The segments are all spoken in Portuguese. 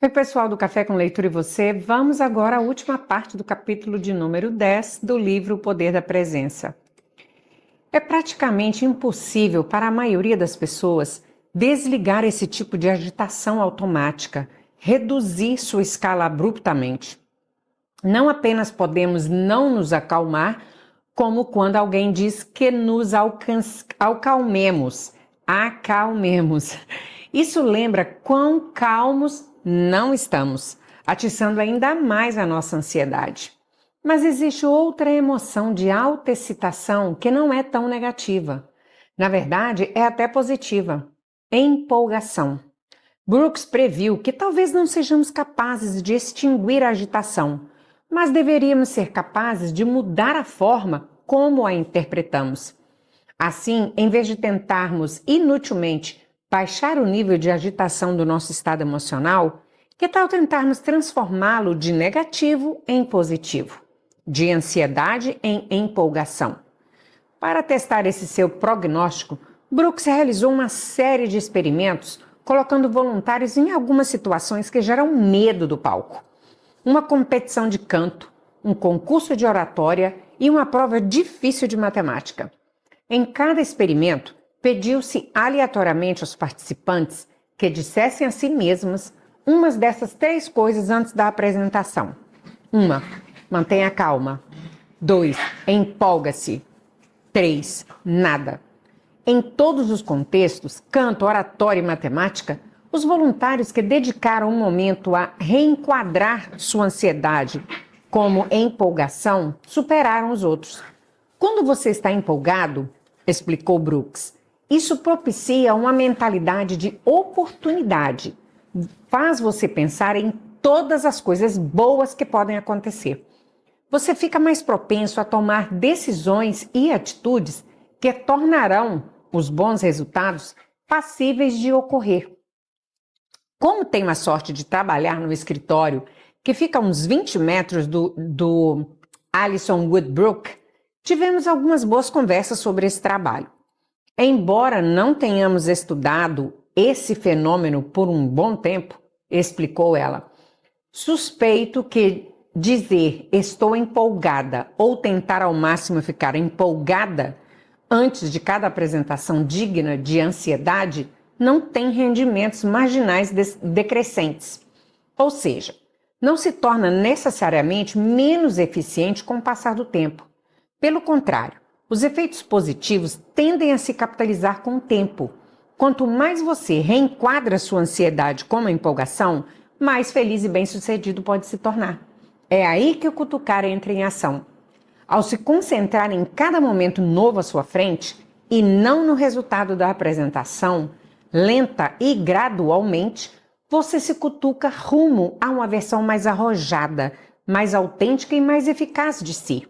Oi, pessoal do Café com Leitura e você. Vamos agora à última parte do capítulo de número 10 do livro O Poder da Presença. É praticamente impossível para a maioria das pessoas desligar esse tipo de agitação automática, reduzir sua escala abruptamente. Não apenas podemos não nos acalmar, como quando alguém diz que nos acalmemos. Isso lembra quão calmos não estamos, atiçando ainda mais a nossa ansiedade. Mas existe outra emoção de alta excitação que não é tão negativa. Na verdade, é até positiva. Empolgação. Brooks previu que talvez não sejamos capazes de extinguir a agitação, mas deveríamos ser capazes de mudar a forma como a interpretamos. Assim, em vez de tentarmos inutilmente baixar o nível de agitação do nosso estado emocional, que tal tentarmos transformá-lo de negativo em positivo, de ansiedade em empolgação? Para testar esse seu prognóstico, Brooks realizou uma série de experimentos, colocando voluntários em algumas situações que geram medo do palco. Uma competição de canto, um concurso de oratória e uma prova difícil de matemática. Em cada experimento, pediu-se aleatoriamente aos participantes que dissessem a si mesmos umas dessas três coisas antes da apresentação. 1. Mantenha calma. 2. Empolga-se. 3. Nada. Em todos os contextos, canto, oratória e matemática, os voluntários que dedicaram um momento a reenquadrar sua ansiedade como empolgação superaram os outros. Quando você está empolgado, explicou Brooks, isso propicia uma mentalidade de oportunidade. Faz você pensar em todas as coisas boas que podem acontecer. Você fica mais propenso a tomar decisões e atitudes que tornarão os bons resultados passíveis de ocorrer. Como tenho a sorte de trabalhar no escritório que fica a uns 20 metros do Alison Woodbrook, tivemos algumas boas conversas sobre esse trabalho. Embora não tenhamos estudado esse fenômeno por um bom tempo, explicou ela, suspeito que dizer estou empolgada ou tentar ao máximo ficar empolgada antes de cada apresentação digna de ansiedade não tem rendimentos marginais decrescentes. Ou seja, não se torna necessariamente menos eficiente com o passar do tempo. Pelo contrário, os efeitos positivos tendem a se capitalizar com o tempo. Quanto mais você reenquadra sua ansiedade como empolgação, mais feliz e bem-sucedido pode se tornar. É aí que o cutucar entra em ação. Ao se concentrar em cada momento novo à sua frente, e não no resultado da apresentação, lenta e gradualmente, você se cutuca rumo a uma versão mais arrojada, mais autêntica e mais eficaz de si.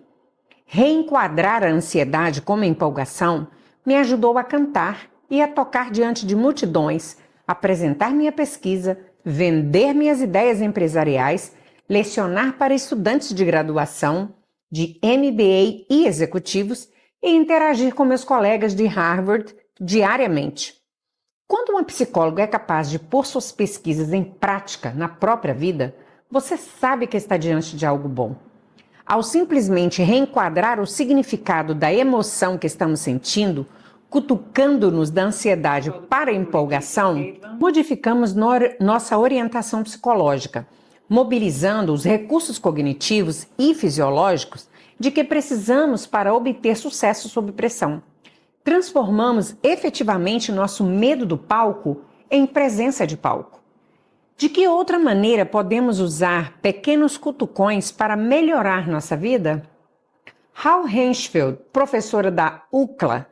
Reenquadrar a ansiedade como empolgação me ajudou a cantar e a tocar diante de multidões, apresentar minha pesquisa, vender minhas ideias empresariais, lecionar para estudantes de graduação, de MBA e executivos e interagir com meus colegas de Harvard diariamente. Quando uma psicóloga é capaz de pôr suas pesquisas em prática na própria vida, você sabe que está diante de algo bom. Ao simplesmente reenquadrar o significado da emoção que estamos sentindo, cutucando-nos da ansiedade para a empolgação, modificamos nossa orientação psicológica, mobilizando os recursos cognitivos e fisiológicos de que precisamos para obter sucesso sob pressão. Transformamos efetivamente nosso medo do palco em presença de palco. De que outra maneira podemos usar pequenos cutucões para melhorar nossa vida? Hal Hensfield, professora da UCLA,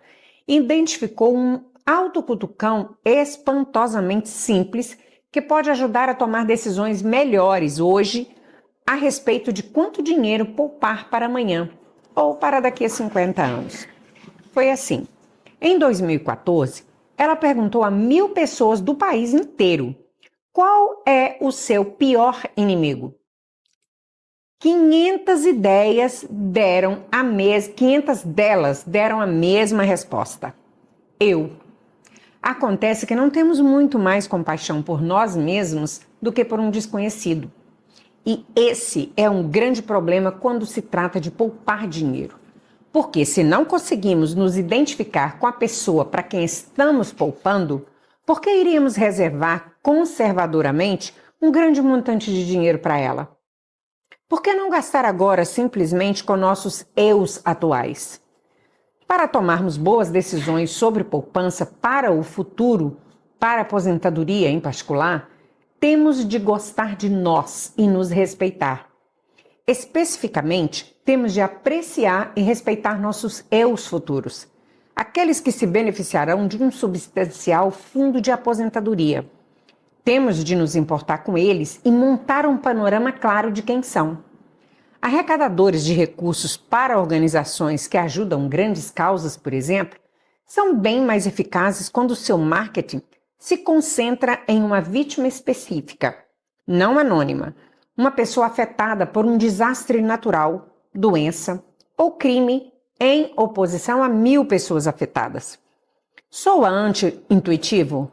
identificou um autocutucão espantosamente simples que pode ajudar a tomar decisões melhores hoje a respeito de quanto dinheiro poupar para amanhã ou para daqui a 50 anos. Foi assim. Em 2014, ela perguntou a 1.000 pessoas do país inteiro: qual é o seu pior inimigo? 500 delas deram a mesma resposta: eu. Acontece que não temos muito mais compaixão por nós mesmos do que por um desconhecido. E esse é um grande problema quando se trata de poupar dinheiro. Porque se não conseguimos nos identificar com a pessoa para quem estamos poupando, por que iríamos reservar conservadoramente um grande montante de dinheiro para ela? Por que não gastar agora simplesmente com nossos eus atuais? Para tomarmos boas decisões sobre poupança para o futuro, para a aposentadoria em particular, temos de gostar de nós e nos respeitar. Especificamente, temos de apreciar e respeitar nossos eus futuros, aqueles que se beneficiarão de um substancial fundo de aposentadoria. Temos de nos importar com eles e montar um panorama claro de quem são. Arrecadadores de recursos para organizações que ajudam grandes causas, por exemplo, são bem mais eficazes quando o seu marketing se concentra em uma vítima específica, não anônima, uma pessoa afetada por um desastre natural, doença ou crime em oposição a 1000 pessoas afetadas. Soa anti-intuitivo?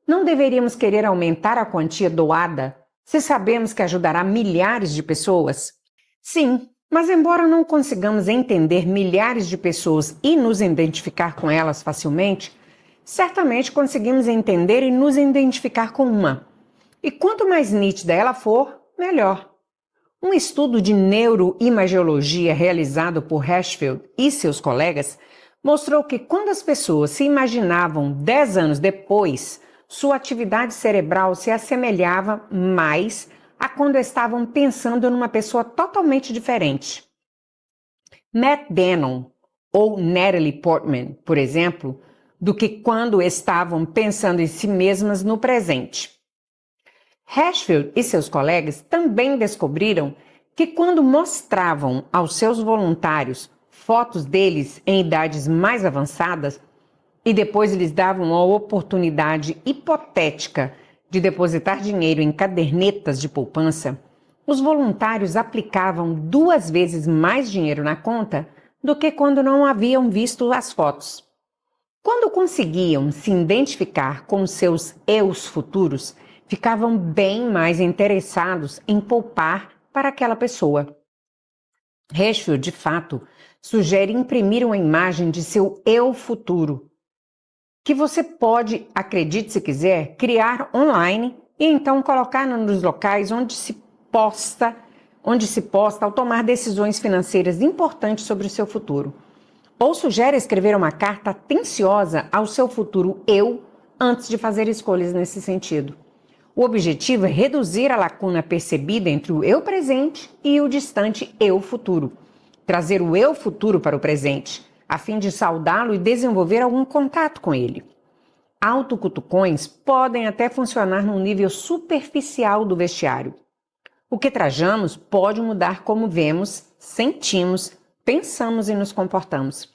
Não deveríamos querer aumentar a quantia doada se sabemos que ajudará milhares de pessoas? Sim, mas embora não consigamos entender milhares de pessoas e nos identificar com elas facilmente, certamente conseguimos entender e nos identificar com uma. E quanto mais nítida ela for, melhor. Um estudo de neuroimagiologia realizado por Hirschfeld e seus colegas mostrou que quando as pessoas se imaginavam 10 anos depois, sua atividade cerebral se assemelhava mais a quando estavam pensando numa pessoa totalmente diferente. Matt Damon ou Natalie Portman, por exemplo, do que quando estavam pensando em si mesmas no presente. Hirschfeld e seus colegas também descobriram que quando mostravam aos seus voluntários fotos deles em idades mais avançadas e depois lhes davam a oportunidade hipotética de depositar dinheiro em cadernetas de poupança, os voluntários aplicavam 2 vezes mais dinheiro na conta do que quando não haviam visto as fotos. Quando conseguiam se identificar com seus eus futuros, ficavam bem mais interessados em poupar para aquela pessoa. Hirschfeld, de fato, sugere imprimir uma imagem de seu eu futuro, que você pode, acredite se quiser, criar online e então colocar nos locais onde se posta ao tomar decisões financeiras importantes sobre o seu futuro. Ou sugere escrever uma carta atenciosa ao seu futuro eu antes de fazer escolhas nesse sentido. O objetivo é reduzir a lacuna percebida entre o eu presente e o distante eu futuro. Trazer o eu futuro para o presente, a fim de saudá-lo e desenvolver algum contato com ele. Autocutucões podem até funcionar num nível superficial do vestiário. O que trajamos pode mudar como vemos, sentimos, pensamos e nos comportamos.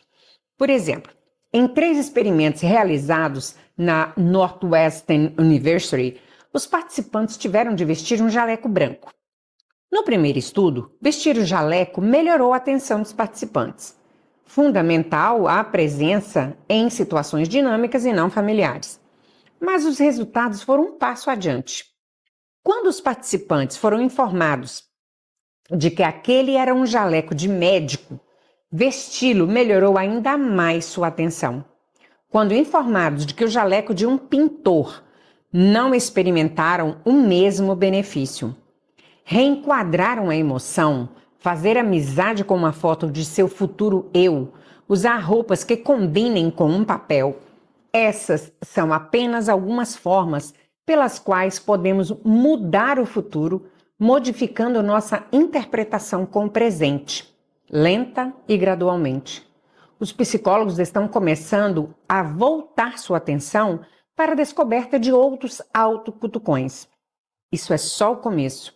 Por exemplo, em 3 experimentos realizados na Northwestern University, os participantes tiveram de vestir um jaleco branco. No primeiro estudo, vestir o jaleco melhorou a atenção dos participantes. Fundamental a presença em situações dinâmicas e não familiares. Mas os resultados foram um passo adiante. Quando os participantes foram informados de que aquele era um jaleco de médico, vesti-lo melhorou ainda mais sua atenção. Quando informados de que o jaleco de um pintor, não experimentaram o mesmo benefício. Reenquadraram a emoção, fazer amizade com uma foto de seu futuro eu, usar roupas que combinem com um papel. Essas são apenas algumas formas pelas quais podemos mudar o futuro, modificando nossa interpretação com o presente, lenta e gradualmente. Os psicólogos estão começando a voltar sua atenção para a descoberta de outros autocutucões. Isso é só o começo.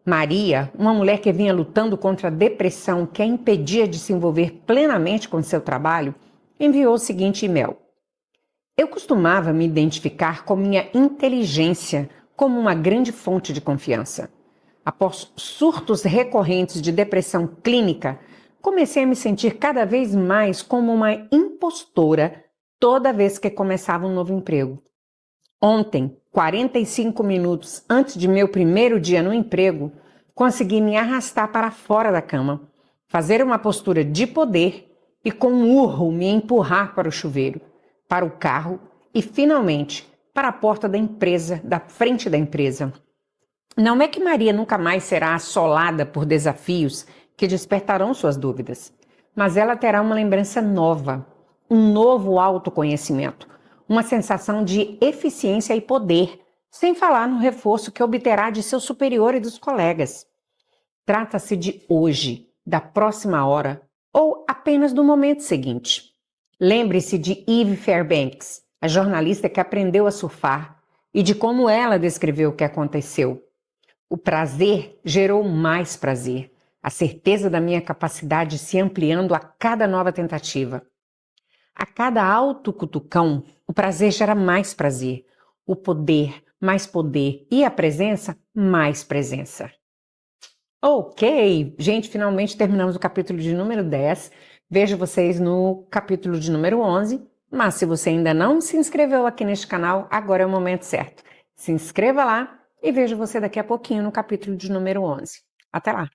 Maria, uma mulher que vinha lutando contra a depressão que a impedia de se envolver plenamente com seu trabalho, enviou o seguinte e-mail. Eu costumava me identificar com minha inteligência como uma grande fonte de confiança. Após surtos recorrentes de depressão clínica, comecei a me sentir cada vez mais como uma impostora toda vez que começava um novo emprego. Ontem, 45 minutos antes de meu primeiro dia no emprego, consegui me arrastar para fora da cama, fazer uma postura de poder e com um urro me empurrar para o chuveiro, para o carro e, finalmente, para a porta da empresa, da frente da empresa. Não é que Maria nunca mais será assolada por desafios que despertarão suas dúvidas, mas ela terá uma lembrança nova, um novo autoconhecimento, uma sensação de eficiência e poder, sem falar no reforço que obterá de seu superior e dos colegas. Trata-se de hoje, da próxima hora ou apenas do momento seguinte. Lembre-se de Eve Fairbanks, a jornalista que aprendeu a surfar, e de como ela descreveu o que aconteceu. O prazer gerou mais prazer, a certeza da minha capacidade se ampliando a cada nova tentativa. A cada autocutucão, o prazer gera mais prazer, o poder, mais poder e a presença, mais presença. Ok, gente, finalmente terminamos o capítulo de número 10. Vejo vocês no capítulo de número 11, mas se você ainda não se inscreveu aqui neste canal, agora é o momento certo. Se inscreva lá e vejo você daqui a pouquinho no capítulo de número 11. Até lá!